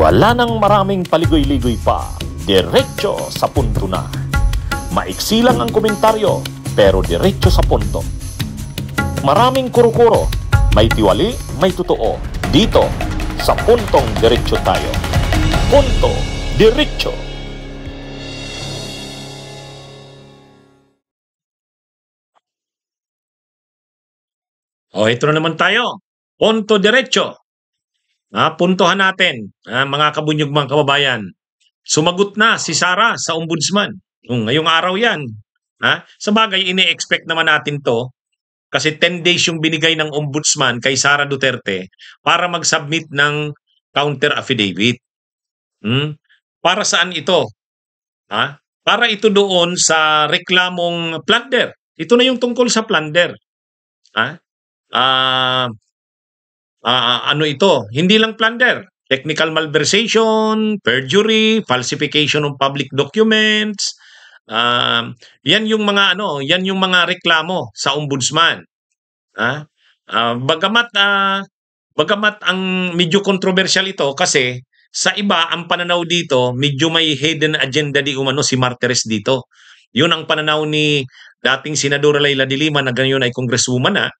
Wala nang maraming paligoy-ligoy pa, diretso sa punto na. Maiksi lang ang komentaryo, pero diretso sa punto. Maraming kuro-kuro, may tiwali, may totoo. Dito, sa Puntong Diretso tayo. Punto Diretso. Ito na naman tayo. Punto Diretso. Puntohan natin, mga kabunyog mga kababayan. Sumagot na si Sara sa ombudsman. Ngayong araw yan. Sa bagay, ini-expect naman natin to kasi 10 days yung binigay ng ombudsman kay Sara Duterte para mag-submit ng counter affidavit. Para saan ito? Para ito doon sa reklamong plunder. Ito na yung tungkol sa plunder. Ano ito? Hindi lang plunder. Technical malversation, perjury, falsification of public documents. Yan yung mga reklamo sa ombudsman. Bagamat ang medyo controversial ito kasi sa iba ang pananaw dito medyo may hidden agenda di umano si Martires dito. Yun ang pananaw ni dating Senadora Leila de Lima na ganyan ay congresswoman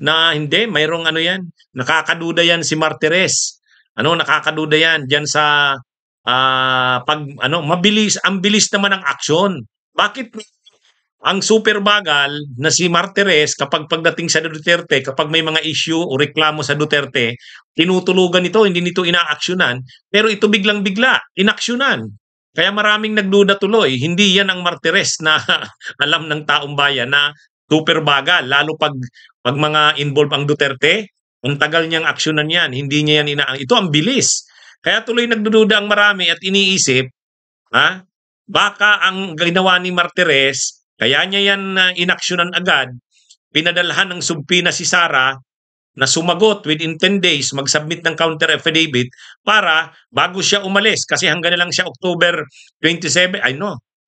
na hindi, mayroong yan, nakakaduda yan si Martires. Nakakaduda yan diyan sa ang bilis naman ang aksyon. Bakit ang super bagal na si Martires pagdating sa Duterte, kapag may mga issue o reklamo sa Duterte, tinutulugan ito, hindi nito inaaksyonan, pero ito biglang-bigla, inaksyonan. Kaya maraming nagduda tuloy, hindi yan ang Martires na alam ng taong bayan na super bagal, lalo pag mga involved ang Duterte, ang tagal niyang aksyonan yan, hindi niya yan ito ang bilis. Kaya tuloy nagdududa ang marami at iniisip, baka ang ginawa ni Martires, kaya niya yan inaksyonan agad, pinadalhan ng subpoena si Sara na sumagot within 10 days, mag-submit ng counter affidavit para bago siya umalis. Kasi hanggang na lang siya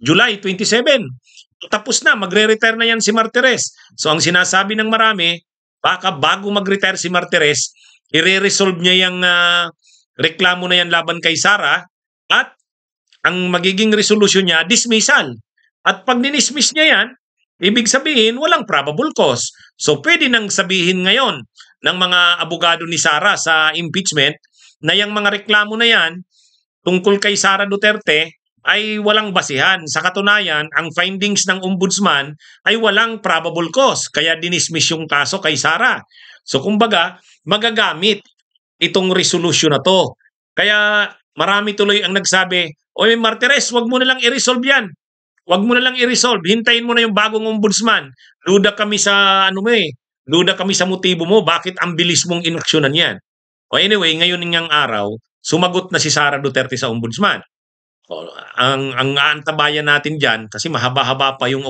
July 27. Tapos na, magre-retire na yan si Martires. So ang sinasabi ng marami, baka bago mag-retire si Martires, i-resolve niya yung reklamo na yan laban kay Sara at ang magiging resolution niya, dismissal. At pag dinismiss niya yan, ibig sabihin, walang probable cause. So pwede nang sabihin ngayon ng mga abogado ni Sara sa impeachment na yung mga reklamo na yan tungkol kay Sara Duterte ay walang basihan. Sa katunayan, ang findings ng ombudsman ay walang probable cause. Kaya dinismiss yung kaso kay Sara. So kumbaga, magagamit itong resolution na to. Kaya marami tuloy ang nagsabi, Oy Martires, wag mo na lang i-resolve yan. Wag mo na lang i-resolve. Hintayin mo na yung bagong ombudsman. Duda kami sa Duda kami sa motibo mo. Bakit ang bilis mong inaksyonan yan? Anyway, ngayon ng araw, sumagot na si Sara Duterte sa ombudsman. Ang aantabayan natin dyan, kasi mahaba-haba pa yung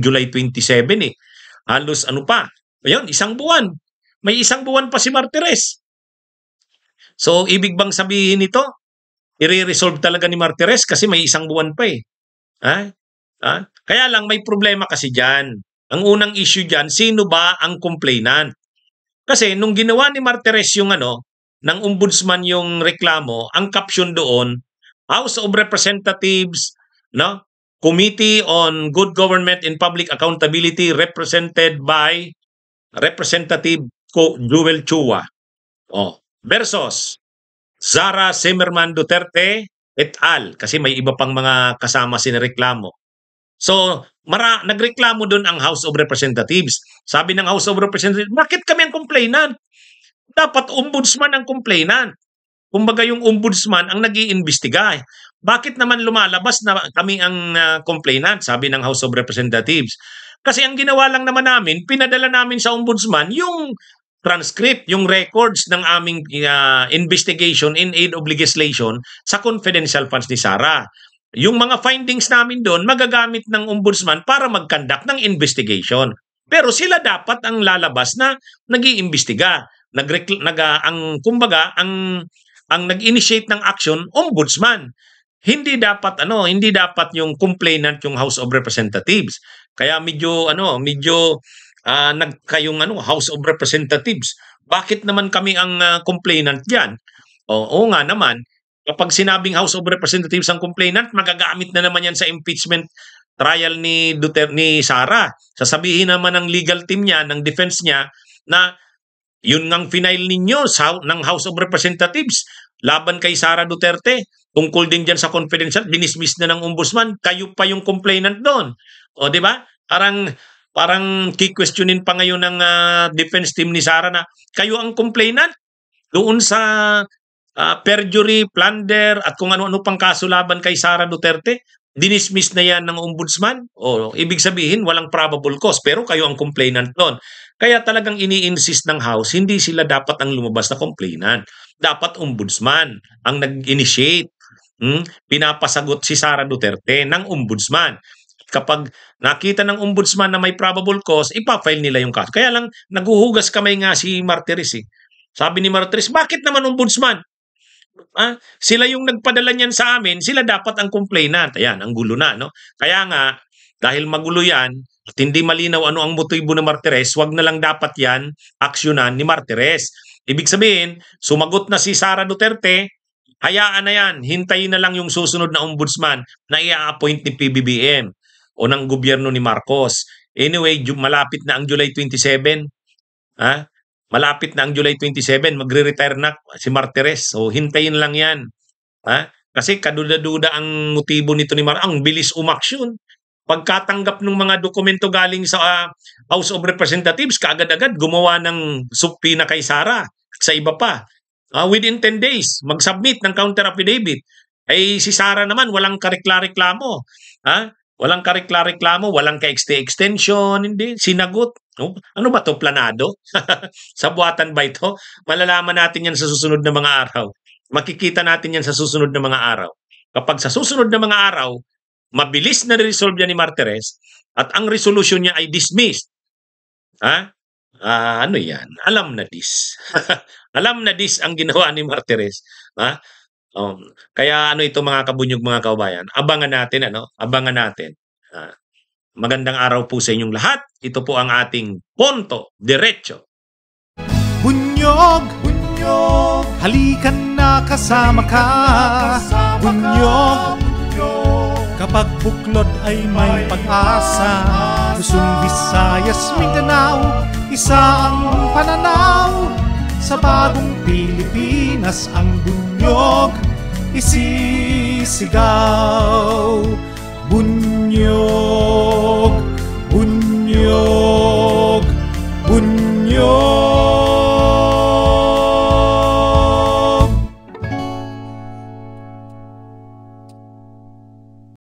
July 27 Halos pa. Ayun, isang buwan. May isang buwan pa si Martires. So, ibig bang sabihin ito? I-resolve talaga ni Martires kasi may isang buwan pa Kaya lang may problema kasi dyan. Ang unang issue dyan, sino ba ang complainant? Kasi nung ginawa ni Martires yung ng ombudsman yung reklamo, ang caption doon, House of Representatives, Committee on Good Government and Public Accountability represented by Representative Joel Chua. Versus Sara Zimmerman Duterte et al. Kasi may iba pang mga kasama sinireklamo. So, nagreklamo doon ang House of Representatives. Sabi ng House of Representatives, bakit kami ang complainant? Dapat ombudsman ang complainant. Kumbaga yung ombudsman ang nag-iimbestiga. Bakit naman lumalabas na kami ang complainant? Sabi ng House of Representatives. Kasi ang ginawa lang naman namin, pinadala namin sa ombudsman yung transcript, yung records ng aming investigation in aid of legislation sa confidential funds ni Sara. Yung mga findings namin doon, magagamit ng ombudsman para mag-conduct ng investigation. Pero sila dapat ang lalabas na nag-iimbestiga. Ang nag-initiate ng action, ombudsman. Hindi dapat yung complainant yung House of Representatives. Kaya medyo nagkayong House of Representatives. Bakit naman kami ang complainant diyan? Oo nga naman, Kapag sinabing House of Representatives ang complainant, magagamit na naman yan sa impeachment trial ni Duterte, ni Sara. Sasabihin naman ng legal team niya, ng defense niya, na yun ngang final ninyo ng House of Representatives laban kay Sara Duterte. Tungkol din dyan sa confidential, dinismiss na ng ombudsman, kayo pa yung complainant doon. O, di ba? Parang ki-questionin pa ngayon ng defense team ni Sara na kayo ang complainant doon sa perjury, plunder, at kung ano-ano pang kaso laban kay Sara Duterte. Dinismiss na yan ng ombudsman. O, ibig sabihin, walang probable cause, pero kayo ang complainant doon. Kaya talagang ini-insist ng House, hindi sila dapat ang lumabas na complainant. Dapat ombudsman ang nag-initiate. Pinapasagot si Sara Duterte ng ombudsman. Kapag nakita ng ombudsman na may probable cause, ipafile nila yung kaso. Kaya lang, naguhugas kamay nga si Martires. Sabi ni Martires, bakit naman ombudsman? Sila yung nagpadala niyan sa amin, sila dapat ang complainant. Ayan, ang gulo na, no? Kaya nga, dahil magulo yan, at hindi malinaw ano ang motibo ni Martires, wag na lang dapat yan aksyonan ni Martires. Ibig sabihin, sumagot na si Sara Duterte, hayaan na yan, hintayin na lang yung susunod na ombudsman na i-appoint ni PBBM o ng gobyerno ni Marcos. Anyway, malapit na ang July 27. Malapit na ang July 27, magre-retire na si Martires. So, hintayin lang yan. Kasi kaduda-duda ang motibo nito ni Marcos. Ang bilis umaksyon. Pagkatanggap ng mga dokumento galing sa House of Representatives, kaagad-agad gumawa ng subpoena kay Sara at sa iba pa. Within 10 days, mag-submit ng counter affidavit. Ay si Sara naman, walang karekla-reklamo. Walang karekla-reklamo, walang ka-extension, hindi, sinagot. Ano ba to, planado? Sa buhatan ba ito? Malalaman natin yan sa susunod na mga araw. Makikita natin yan sa susunod na mga araw. Kapag sa susunod na mga araw, mabilis na resolve yan ni Martires at ang resolution niya ay dismissed. Ano yan? Alam na dis. Alam na dis ang ginawa ni Martires. Kaya ano ito mga kabunyog, mga kaubayan, abangan natin, abangan natin. Magandang araw po sa inyong lahat. Ito po ang ating Punto Diretso. Bunyog, bunyog, halikan na kasama ka. Bunyog, kapag buklod ay may pag-asa. Luzon, Visayas, Mindanao, isa ang pananaw. Sa bagong Pilipinas ang bunyog isisigaw. Bunyog.